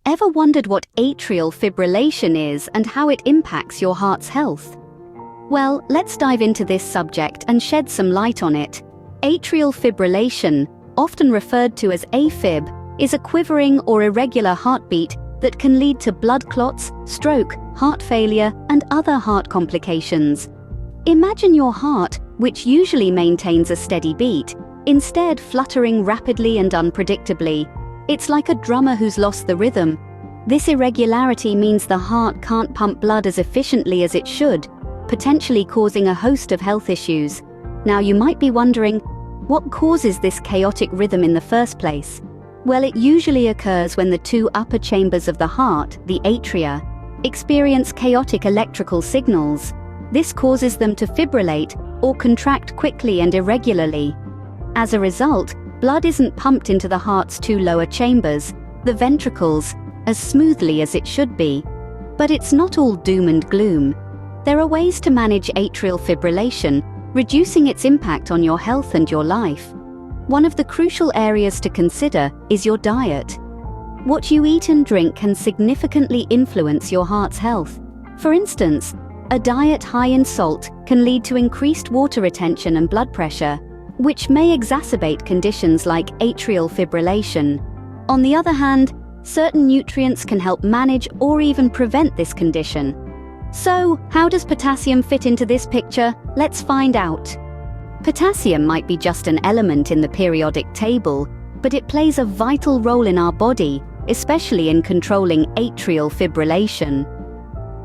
Ever wondered what atrial fibrillation is and how it impacts your heart's health? Well, let's dive into this subject and shed some light on it. Atrial fibrillation, often referred to as A-Fib, is a quivering or irregular heartbeat that can lead to blood clots, stroke, heart failure, and other heart complications. Imagine your heart, which usually maintains a steady beat, instead fluttering rapidly and unpredictably. It's like a drummer who's lost the rhythm. This irregularity means the heart can't pump blood as efficiently as it should, potentially causing a host of health issues. Now you might be wondering, what causes this chaotic rhythm in the first place? Well, it usually occurs when the two upper chambers of the heart, the atria, experience chaotic electrical signals. This causes them to fibrillate or contract quickly and irregularly. As a result, blood isn't pumped into the heart's two lower chambers, the ventricles, as smoothly as it should be. But it's not all doom and gloom. There are ways to manage atrial fibrillation, reducing its impact on your health and your life. One of the crucial areas to consider is your diet. What you eat and drink can significantly influence your heart's health. For instance, a diet high in salt can lead to increased water retention and blood pressure, which may exacerbate conditions like atrial fibrillation. On the other hand, certain nutrients can help manage or even prevent this condition. So, how does potassium fit into this picture? Let's find out. Potassium might be just an element in the periodic table, but it plays a vital role in our body, especially in controlling atrial fibrillation.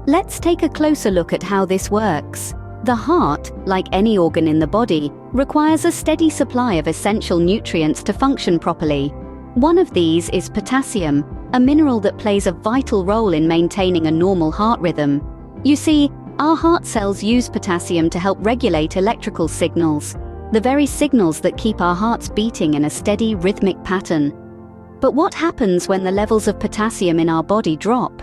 Let's take a closer look at how this works. The heart, like any organ in the body, requires a steady supply of essential nutrients to function properly. One of these is potassium, a mineral that plays a vital role in maintaining a normal heart rhythm. You see, our heart cells use potassium to help regulate electrical signals, the very signals that keep our hearts beating in a steady, rhythmic pattern. But what happens when the levels of potassium in our body drop?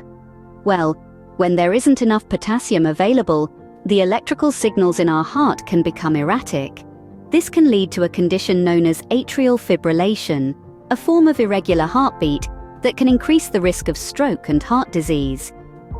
Well, when there isn't enough potassium available, the electrical signals in our heart can become erratic. This can lead to a condition known as atrial fibrillation, a form of irregular heartbeat that can increase the risk of stroke and heart disease.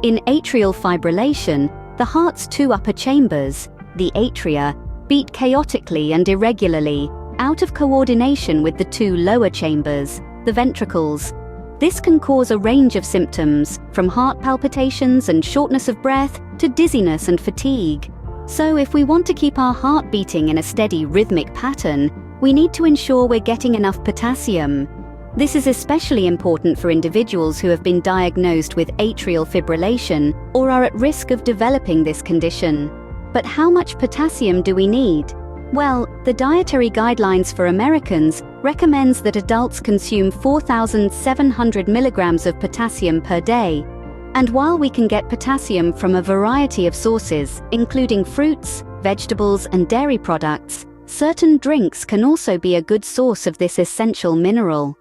In atrial fibrillation, the heart's two upper chambers, the atria, beat chaotically and irregularly, out of coordination with the two lower chambers, the ventricles. This can cause a range of symptoms, from heart palpitations and shortness of breath to dizziness and fatigue. So if we want to keep our heart beating in a steady rhythmic pattern, we need to ensure we're getting enough potassium. This is especially important for individuals who have been diagnosed with atrial fibrillation or are at risk of developing this condition. But how much potassium do we need? Well, the Dietary Guidelines for Americans recommends that adults consume 4,700 milligrams of potassium per day. And while we can get potassium from a variety of sources, including fruits, vegetables, and dairy products, certain drinks can also be a good source of this essential mineral.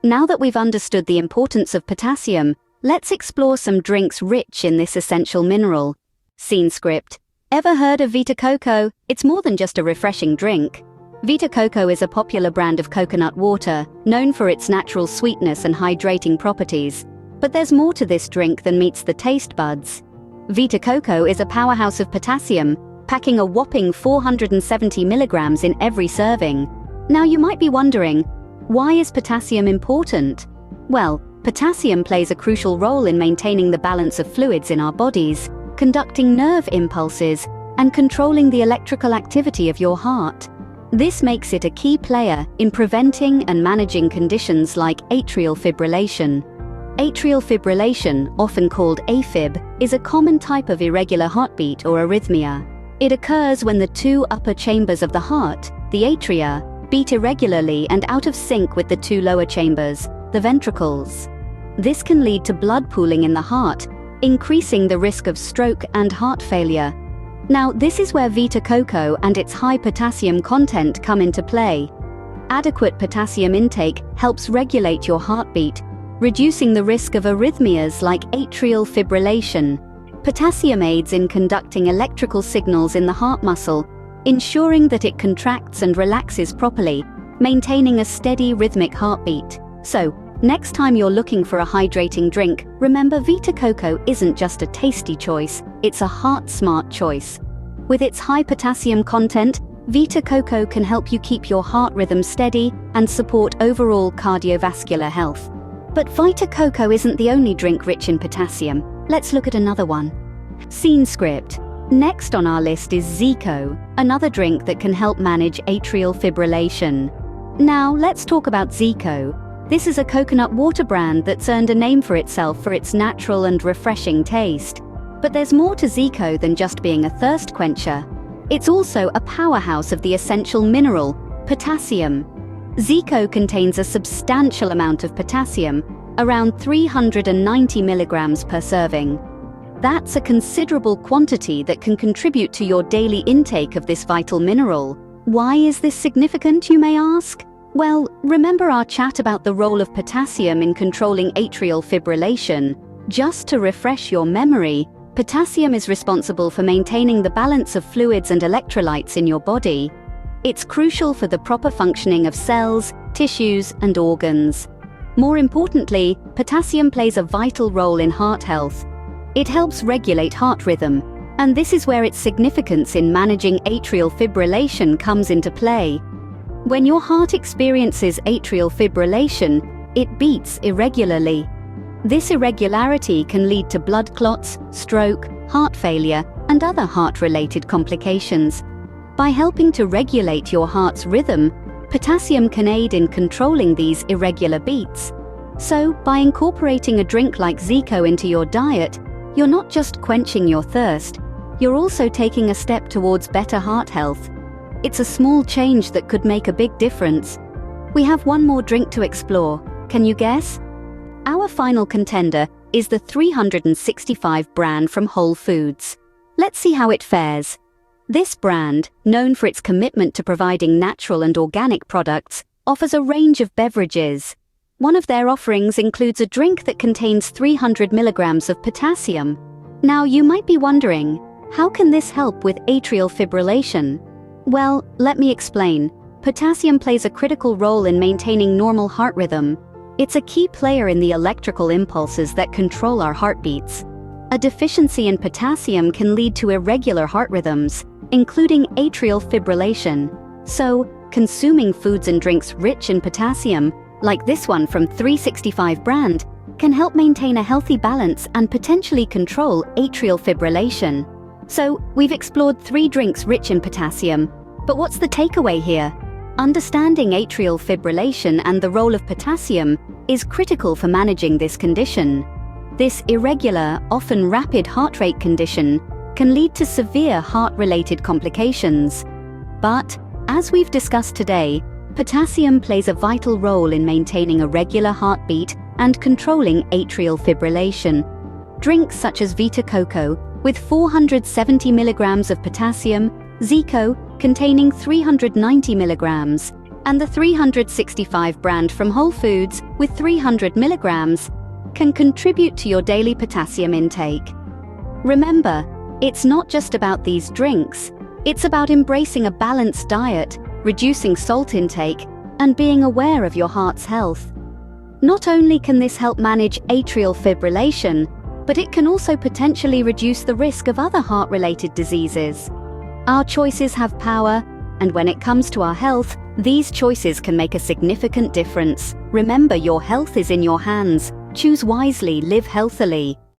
Now that we've understood the importance of potassium, let's explore some drinks rich in this essential mineral. Scene script. Ever heard of Vita Coco? It's more than just a refreshing drink. Vita Coco is a popular brand of coconut water, known for its natural sweetness and hydrating properties. But there's more to this drink than meets the taste buds. Vita Coco is a powerhouse of potassium, packing a whopping 470 milligrams in every serving. Now you might be wondering, why is potassium important? Well, potassium plays a crucial role in maintaining the balance of fluids in our bodies, conducting nerve impulses, and controlling the electrical activity of your heart. This makes it a key player in preventing and managing conditions like atrial fibrillation. Atrial fibrillation, often called A-Fib, is a common type of irregular heartbeat or arrhythmia. It occurs when the two upper chambers of the heart, the atria, beat irregularly and out of sync with the two lower chambers, the ventricles. This can lead to blood pooling in the heart, increasing the risk of stroke and heart failure. Now, this is where Vita Coco and its high potassium content come into play. Adequate potassium intake helps regulate your heartbeat, reducing the risk of arrhythmias like atrial fibrillation. Potassium aids in conducting electrical signals in the heart muscle, ensuring that it contracts and relaxes properly, maintaining a steady rhythmic heartbeat. So, Next time you're looking for a hydrating drink, remember Vita Coco isn't just a tasty choice, it's a heart-smart choice. With its high potassium content, Vita Coco can help you keep your heart rhythm steady and support overall cardiovascular health. But Vita Coco isn't the only drink rich in potassium. Let's look at another one. Scene script. Next on our list is Zico, another drink that can help manage atrial fibrillation. Now, let's talk about Zico. This is a coconut water brand that's earned a name for itself for its natural and refreshing taste. But there's more to Zico than just being a thirst quencher. It's also a powerhouse of the essential mineral, potassium. Zico contains a substantial amount of potassium, around 390 milligrams per serving. That's a considerable quantity that can contribute to your daily intake of this vital mineral. Why is this significant, you may ask? Well, remember our chat about the role of potassium in controlling atrial fibrillation? Just to refresh your memory, potassium is responsible for maintaining the balance of fluids and electrolytes in your body. It's crucial for the proper functioning of cells, tissues, and organs. More importantly, potassium plays a vital role in heart health. It helps regulate heart rhythm, and this is where its significance in managing atrial fibrillation comes into play. When your heart experiences atrial fibrillation, it beats irregularly. This irregularity can lead to blood clots, stroke, heart failure, and other heart-related complications. By helping to regulate your heart's rhythm, potassium can aid in controlling these irregular beats. So, by incorporating a drink like Zico into your diet, you're not just quenching your thirst, you're also taking a step towards better heart health. It's a small change that could make a big difference. We have one more drink to explore. Can you guess? Our final contender is the 365 brand from Whole Foods. Let's see how it fares. This brand, known for its commitment to providing natural and organic products, offers a range of beverages. One of their offerings includes a drink that contains 300 milligrams of potassium. Now, you might be wondering, how can this help with atrial fibrillation? Well, let me explain. Potassium plays a critical role in maintaining normal heart rhythm. It's a key player in the electrical impulses that control our heartbeats. A deficiency in potassium can lead to irregular heart rhythms, including atrial fibrillation. So, consuming foods and drinks rich in potassium, like this one from 365 brand, can help maintain a healthy balance and potentially control atrial fibrillation. So, we've explored 3 drinks rich in potassium. But what's the takeaway here? Understanding atrial fibrillation and the role of potassium is critical for managing this condition. This irregular, often rapid heart rate condition can lead to severe heart-related complications. But, as we've discussed today, potassium plays a vital role in maintaining a regular heartbeat and controlling atrial fibrillation. Drinks such as Vita Coco, with 470 milligrams of potassium, Zico, containing 390 milligrams, and the 365 brand from Whole Foods with 300 milligrams, can contribute to your daily potassium intake. Remember, it's not just about these drinks, it's about embracing a balanced diet, reducing salt intake, and being aware of your heart's health. Not only can this help manage atrial fibrillation, but it can also potentially reduce the risk of other heart-related diseases. Our choices have power, and when it comes to our health, these choices can make a significant difference. Remember, your health is in your hands. Choose wisely, live healthily.